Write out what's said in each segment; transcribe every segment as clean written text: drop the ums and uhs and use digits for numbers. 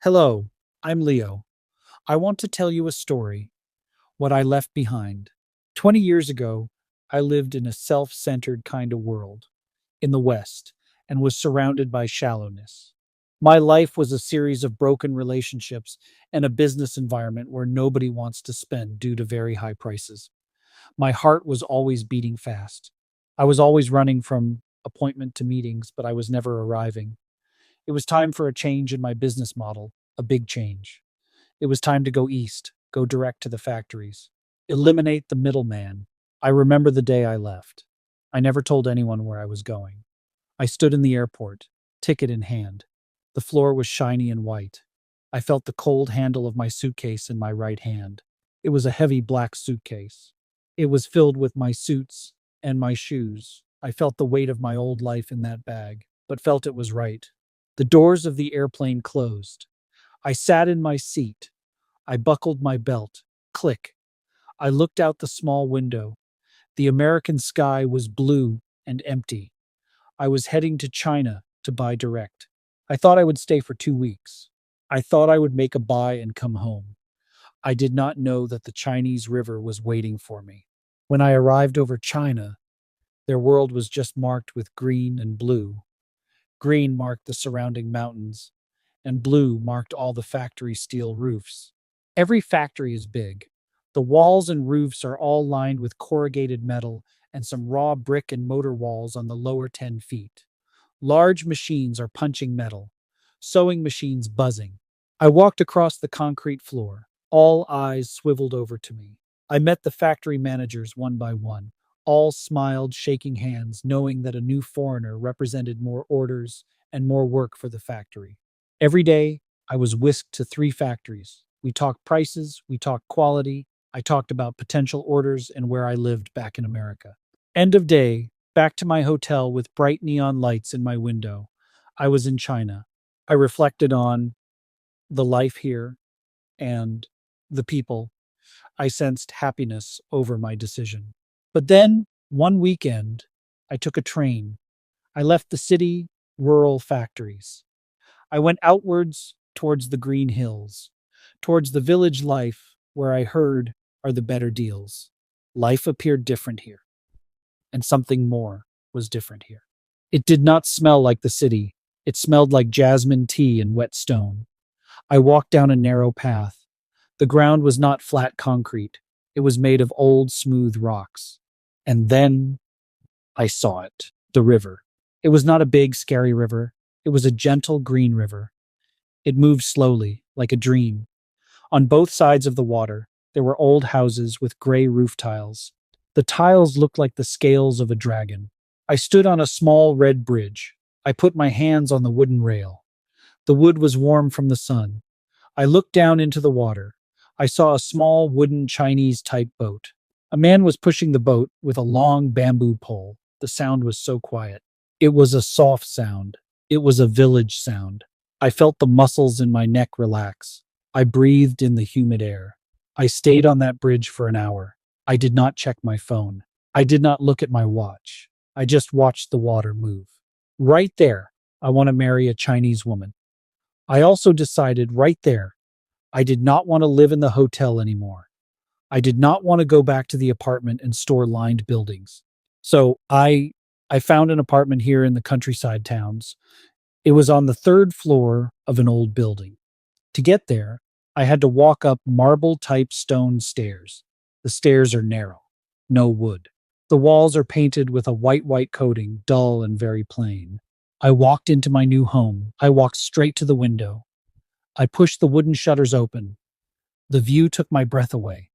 Hello, I'm Leo. I want to tell you a story, what I left behind. 20 years ago, I lived in a self centered kind of world, in the West, and was surrounded by shallowness. My life was a series of broken relationships and a business environment where nobody wants to spend due to very high prices. My heart was always beating fast. I was always running from appointment to meetings, but I was never arriving. It was time for a change in my business model, a big change. It was time to go east, go direct to the factories, eliminate the middleman. I remember the day I left. I never told anyone where I was going. I stood in the airport, ticket in hand. The floor was shiny and white. I felt the cold handle of my suitcase in my right hand. It was a heavy black suitcase. It was filled with my suits and my shoes. I felt the weight of my old life in that bag, but felt it was right. The doors of the airplane closed. I sat in my seat. I buckled my belt. Click. I looked out the small window. The American sky was blue and empty. I was heading to China to buy direct. I thought I would stay for 2 weeks. I thought I would make a buy and come home. I did not know that the Chinese river was waiting for me. When I arrived over China, their world was just marked with green and blue. Green marked the surrounding mountains, and blue marked all the factory steel roofs. Every factory is big. The walls and roofs are all lined with corrugated metal and some raw brick and motor walls on the lower 10 feet. Large machines are punching metal, sewing machines buzzing. I walked across the concrete floor. All eyes swiveled over to me. I met the factory managers one by one. All smiled, shaking hands, knowing that a new foreigner represented more orders and more work for the factory. Every day, I was whisked to 3 factories. We talked prices, we talked quality, I talked about potential orders and where I lived back in America. End of day, back to my hotel with bright neon lights in my window. I was in China. I reflected on the life here and the people. I sensed happiness over my decision. But then, one weekend, I took a train. I left the city, rural factories. I went outwards towards the green hills, towards the village life where I heard are the better deals. Life appeared different here, and something more was different here. It did not smell like the city. It smelled like jasmine tea and wet stone. I walked down a narrow path. The ground was not flat concrete. It was made of old, smooth rocks. And then I saw it, the river. It was not a big, scary river. It was a gentle, green river. It moved slowly, like a dream. On both sides of the water, there were old houses with gray roof tiles. The tiles looked like the scales of a dragon. I stood on a small red bridge. I put my hands on the wooden rail. The wood was warm from the sun. I looked down into the water. I saw a small wooden Chinese-type boat. A man was pushing the boat with a long bamboo pole. The sound was so quiet. It was a soft sound. It was a village sound. I felt the muscles in my neck relax. I breathed in the humid air. I stayed on that bridge for an hour. I did not check my phone. I did not look at my watch. I just watched the water move. Right there, I want to marry a Chinese woman. I also decided right there, I did not want to live in the hotel anymore. I did not want to go back to the apartment and store-lined buildings. So I found an apartment here in the countryside towns. It was on the third floor of an old building. To get there, I had to walk up marble-type stone stairs. The stairs are narrow, no wood. The walls are painted with a white coating, dull and very plain. I walked into my new home. I walked straight to the window. I pushed the wooden shutters open. The view took my breath away.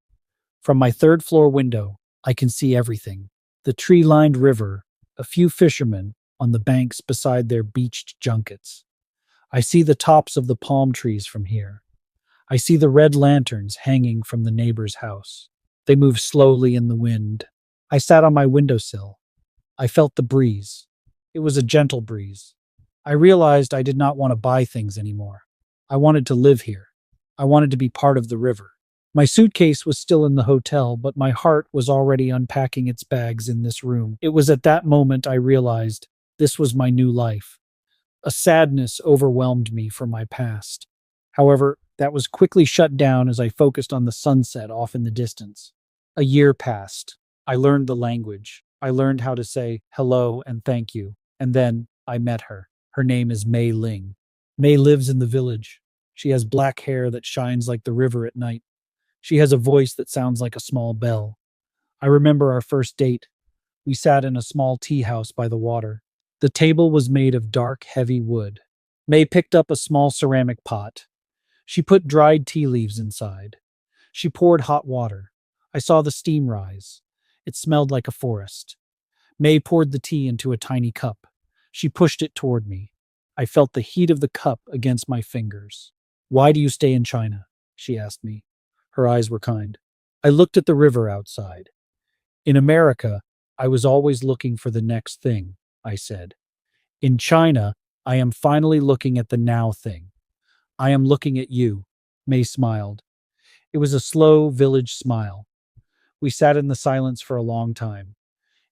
From my third floor window, I can see everything. The tree-lined river, a few fishermen on the banks beside their beached junkets. I see the tops of the palm trees from here. I see the red lanterns hanging from the neighbor's house. They move slowly in the wind. I sat on my windowsill. I felt the breeze. It was a gentle breeze. I realized I did not want to buy things anymore. I wanted to live here. I wanted to be part of the river. My suitcase was still in the hotel, but my heart was already unpacking its bags in this room. It was at that moment I realized this was my new life. A sadness overwhelmed me for my past. However, that was quickly shut down as I focused on the sunset off in the distance. A year passed. I learned the language. I learned how to say hello and thank you. And then I met her. Her name is Mei Ling. Mei lives in the village. She has black hair that shines like the river at night. She has a voice that sounds like a small bell. I remember our first date. We sat in a small tea house by the water. The table was made of dark, heavy wood. May picked up a small ceramic pot. She put dried tea leaves inside. She poured hot water. I saw the steam rise. It smelled like a forest. May poured the tea into a tiny cup. She pushed it toward me. I felt the heat of the cup against my fingers. "Why do you stay in China?" she asked me. Her eyes were kind. I looked at the river outside. "In America, I was always looking for the next thing," I said. "In China, I am finally looking at the now thing. I am looking at you." May smiled. It was a slow village smile. We sat in the silence for a long time.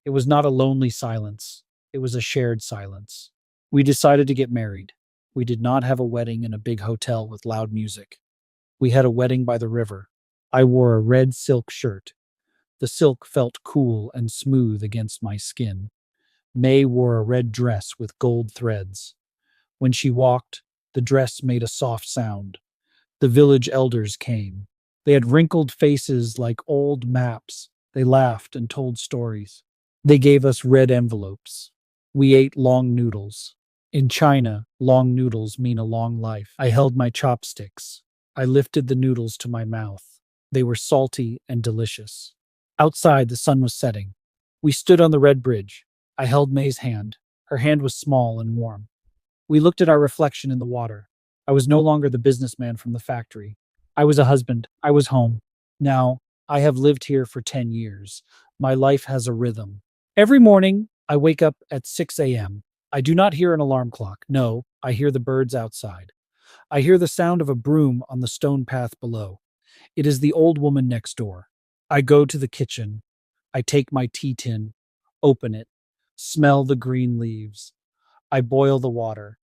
It was not a lonely silence. It was a shared silence. We decided to get married. We did not have a wedding in a big hotel with loud music. We had a wedding by the river. I wore a red silk shirt. The silk felt cool and smooth against my skin. May wore a red dress with gold threads. When she walked, the dress made a soft sound. The village elders came. They had wrinkled faces like old maps. They laughed and told stories. They gave us red envelopes. We ate long noodles. In China, long noodles mean a long life. I held my chopsticks. I lifted the noodles to my mouth. They were salty and delicious. Outside, the sun was setting. We stood on the red bridge. I held May's hand. Her hand was small and warm. We looked at our reflection in the water. I was no longer the businessman from the factory. I was a husband. I was home. Now, I have lived here for 10 years. My life has a rhythm. Every morning, I wake up at 6 a.m. I do not hear an alarm clock. No, I hear the birds outside. I hear the sound of a broom on the stone path below. It is the old woman next door. I go to the kitchen. I take my tea tin, open it, smell the green leaves. I boil the water.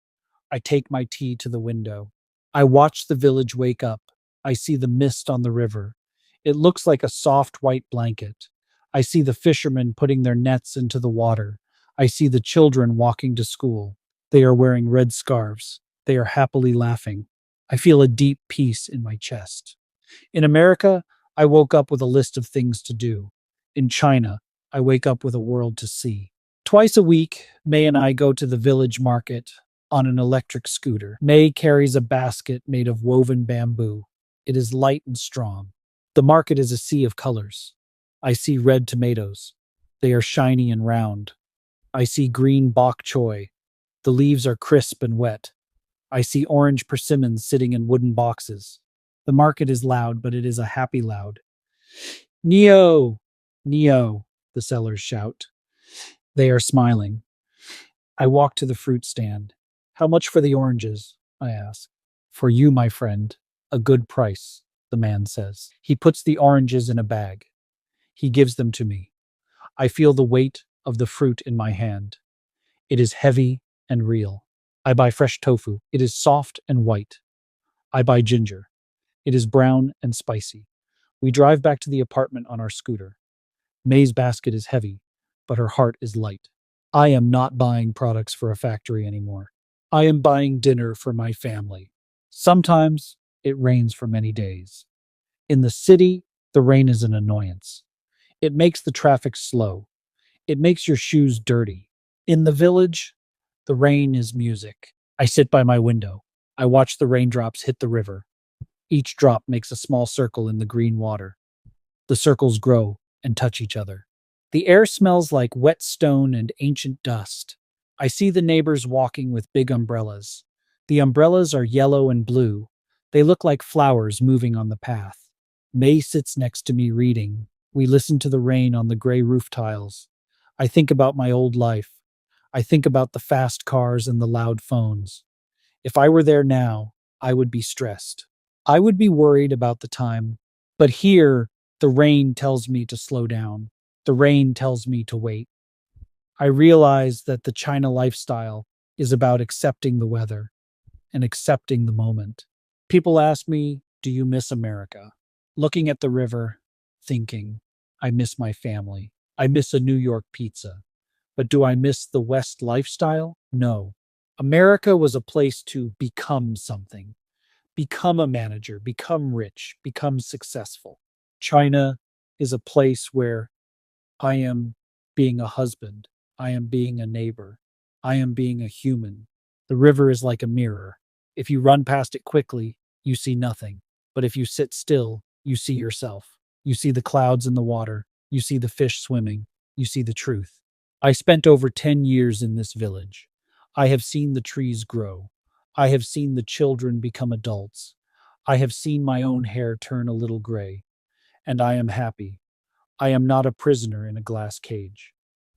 I take my tea to the window. I watch the village wake up. I see the mist on the river. It looks like a soft white blanket. I see the fishermen putting their nets into the water. I see the children walking to school. They are wearing red scarves. They are happily laughing. I feel a deep peace in my chest. In America, I woke up with a list of things to do. In China, I wake up with a world to see. Twice a week, May and I go to the village market on an electric scooter. May carries a basket made of woven bamboo. It is light and strong. The market is a sea of colors. I see red tomatoes. They are shiny and round. I see green bok choy. The leaves are crisp and wet. I see orange persimmons sitting in wooden boxes. The market is loud, but it is a happy loud. "Neo! Neo!" the sellers shout. They are smiling. I walk to the fruit stand. "How much for the oranges?" I ask. "For you, my friend, a good price," the man says. He puts the oranges in a bag. He gives them to me. I feel the weight of the fruit in my hand. It is heavy and real. I buy fresh tofu. It is soft and white. I buy ginger. It is brown and spicy. We drive back to the apartment on our scooter. May's basket is heavy, but her heart is light. I am not buying products for a factory anymore. I am buying dinner for my family. Sometimes it rains for many days. In the city, the rain is an annoyance. It makes the traffic slow. It makes your shoes dirty. In the village, the rain is music. I sit by my window. I watch the raindrops hit the river. Each drop makes a small circle in the green water. The circles grow and touch each other. The air smells like wet stone and ancient dust. I see the neighbors walking with big umbrellas. The umbrellas are yellow and blue. They look like flowers moving on the path. May sits next to me reading. We listen to the rain on the gray roof tiles. I think about my old life. I think about the fast cars and the loud phones. If I were there now, I would be stressed. I would be worried about the time. But here, the rain tells me to slow down. The rain tells me to wait. I realize that the China lifestyle is about accepting the weather and accepting the moment. People ask me, do you miss America? Looking at the river, thinking, I miss my family. I miss a New York pizza. But do I miss the West lifestyle? No. America was a place to become something, become a manager, become rich, become successful. China is a place where I am being a husband. I am being a neighbor. I am being a human. The river is like a mirror. If you run past it quickly, you see nothing. But if you sit still, you see yourself. You see the clouds in the water. You see the fish swimming. You see the truth. I spent over 10 years in this village. I have seen the trees grow. I have seen the children become adults. I have seen my own hair turn a little gray. And I am happy. I am not a prisoner in a glass cage.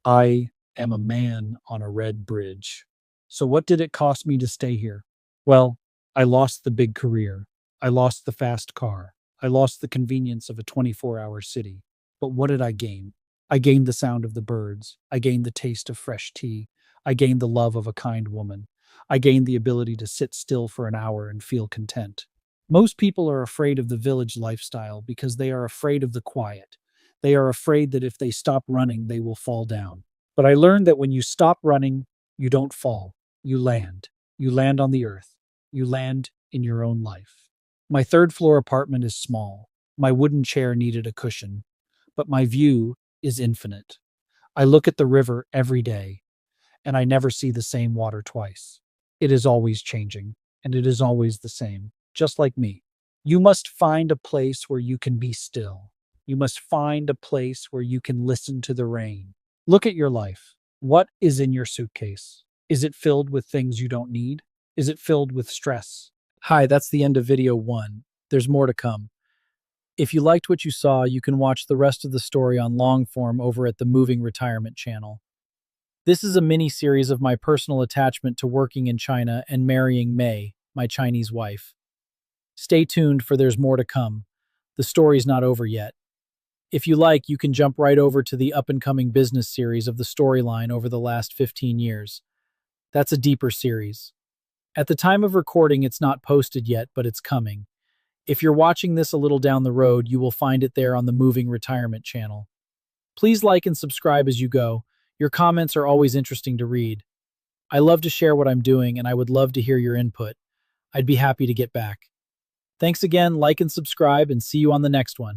I am a man on a red bridge. So, what did it cost me to stay here? Well, I lost the big career. I lost the fast car. I lost the convenience of a 24-hour city. But what did I gain? I gained the sound of the birds. I gained the taste of fresh tea. I gained the love of a kind woman. I gained the ability to sit still for an hour and feel content. Most people are afraid of the village lifestyle because they are afraid of the quiet. They are afraid that if they stop running, they will fall down. But I learned that when you stop running, you don't fall. You land. You land on the earth. You land in your own life. My third floor apartment is small. My wooden chair needed a cushion. But my view is infinite. I look at the river every day, and I never see the same water twice. It is always changing, and it is always the same, just like me. You must find a place where you can be still. You must find a place where you can listen to the rain. Look at your life. What is in your suitcase? Is it filled with things you don't need? Is it filled with stress? Hi, that's the end of video 1. There's more to come. If you liked what you saw, you can watch the rest of the story on long form over at the Moving Retirement channel. This is a mini-series of my personal attachment to working in China and marrying Mei, my Chinese wife. Stay tuned for there's more to come. The story's not over yet. If you like, you can jump right over to the up-and-coming business series of the storyline over the last 15 years. That's a deeper series. At the time of recording, it's not posted yet, but it's coming. If you're watching this a little down the road, you will find it there on the Moving Retirement channel. Please like and subscribe as you go. Your comments are always interesting to read. I love to share what I'm doing, and I would love to hear your input. I'd be happy to get back. Thanks again, like and subscribe, and see you on the next one.